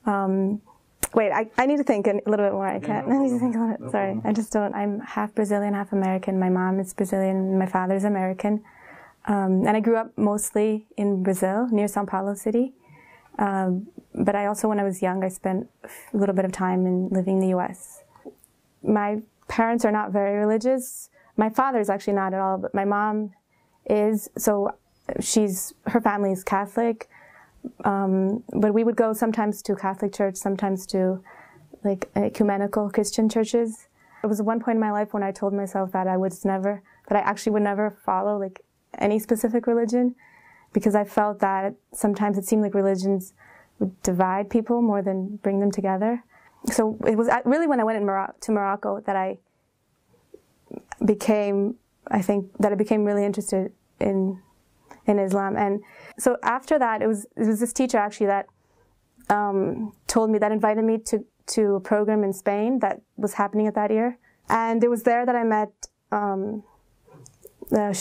Wait, I need to think a little bit more. I can't. I need to think a little bit. Sorry, I just don't. I'm half Brazilian, half American. My mom is Brazilian, my father's American. And I grew up mostly in Brazil, near São Paulo city. But I also, when I was young, I spent a little bit of time living in the U.S. My parents are not very religious. My father's actually not at all, but my mom is. So her family is Catholic. But we would go sometimes to Catholic church, sometimes to like ecumenical Christian churches. It was one point in my life when I told myself that that I actually would never follow like any specific religion, because I felt that sometimes it seemed like religions would divide people more than bring them together. So it was really when I went to Morocco that I became really interested in Islam. And so after that, it was this teacher actually that invited me to a program in Spain that was happening at that year. And it was there that I met the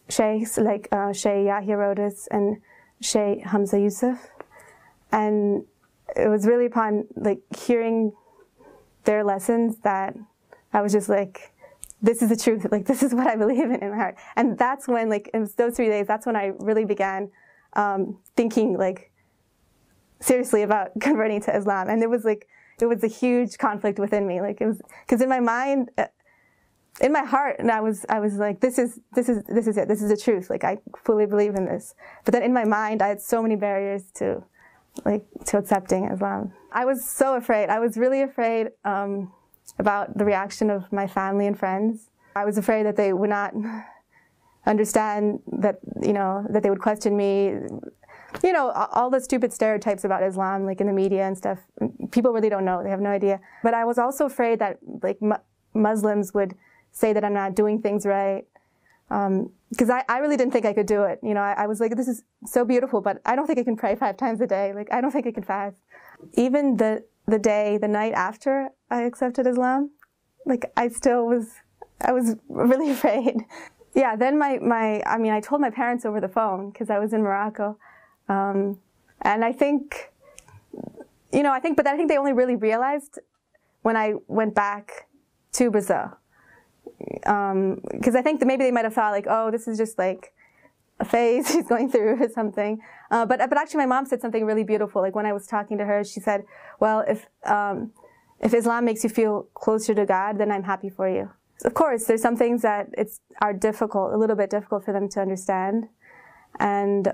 sheikhs like Sheikh Yahya Rhodus and Sheikh Hamza Yusuf. And it was really upon like hearing their lessons that I was just like, this is the truth, like this is what I believe in my heart. And that's when, like, in those 3 days, that's when I really began thinking like seriously about converting to Islam. And it was a huge conflict within me, like it was, because in my mind, in my heart, and I was like, this is it, this is the truth, like I fully believe in this. But then in my mind, I had so many barriers to accepting Islam. I was so afraid. I was really afraid about the reaction of my family and friends. I was afraid that they would not understand, that, that they would question me. All the stupid stereotypes about Islam, like in the media and stuff, people really don't know, they have no idea. But I was also afraid that like Muslims would say that I'm not doing things right. Because I really didn't think I could do it. I was like, this is so beautiful, but I don't think I can pray 5 times a day. Like, I don't think I can fast. Even the night after I accepted Islam, like I was really afraid. Yeah, then I told my parents over the phone because I was in Morocco. And I think they only really realized when I went back to Brazil. Because I think that maybe they might have thought like, oh, this is just like a phase she's going through or something. But actually my mom said something really beautiful. Like when I was talking to her, she said, well, if Islam makes you feel closer to God, then I'm happy for you. Of course, there's some things that are difficult, a little bit difficult for them to understand. And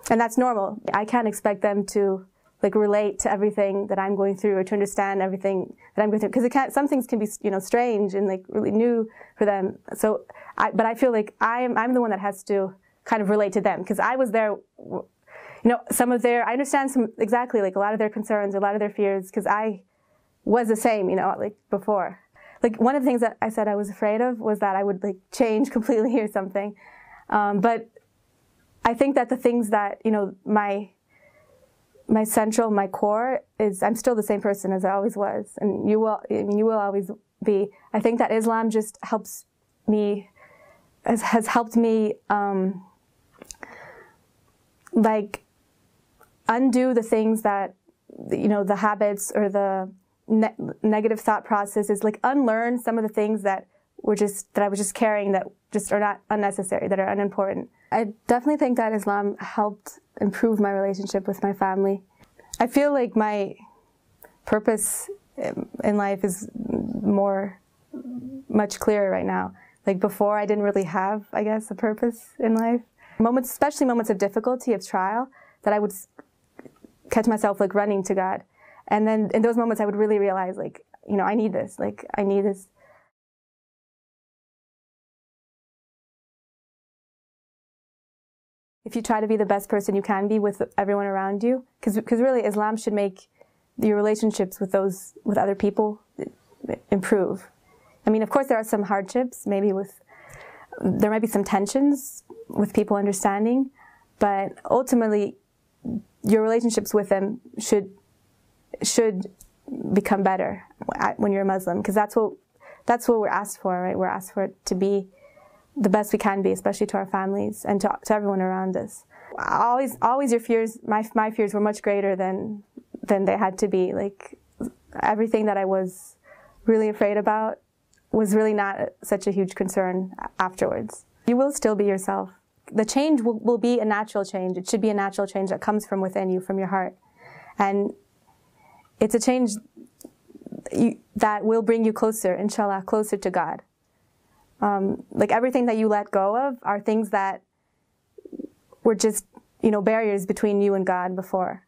that's normal. I can't expect them to like relate to everything that I'm going through or to understand everything that I'm going through, because some things can be strange and like really new for them. So, but I feel like I'm the one that has to kind of relate to them, because I was there. I understand exactly like a lot of their concerns, a lot of their fears, because I was the same, like before. Like one of the things that I said I was afraid of was that I would like change completely or something. But I think that the things that my core is, I'm still the same person as I always was, and you will always be. I think that Islam just helps me, has helped me like undo the things that, the habits or the negative thought processes, like unlearn some of the things that I was just carrying that just are not unnecessary, that are unimportant. I definitely think that Islam helped improve my relationship with my family. I feel like my purpose in life is much clearer right now. Like before, I didn't really have, I guess, a purpose in life. Especially moments of difficulty, of trial, that I would catch myself like running to God. And then in those moments, I would really realize like, I need this, like I need this. If you try to be the best person you can be with everyone around you, because really Islam should make your relationships with other people improve. I mean, of course there are some hardships, there might be some tensions with people understanding, but ultimately your relationships with them should become better when you're a Muslim, because that's what we're asked for, right? We're asked for it to be the best we can be, especially to our families and to everyone around us. Always your fears, my fears were much greater than then they had to be like, everything that I was really afraid about was really not such a huge concern afterwards. You will still be yourself. The change will be a natural change. It should be a natural change that comes from within you, from your heart. And it's a change that will bring you closer, inshallah, closer to God. Like everything that you let go of are things that were just, barriers between you and God before.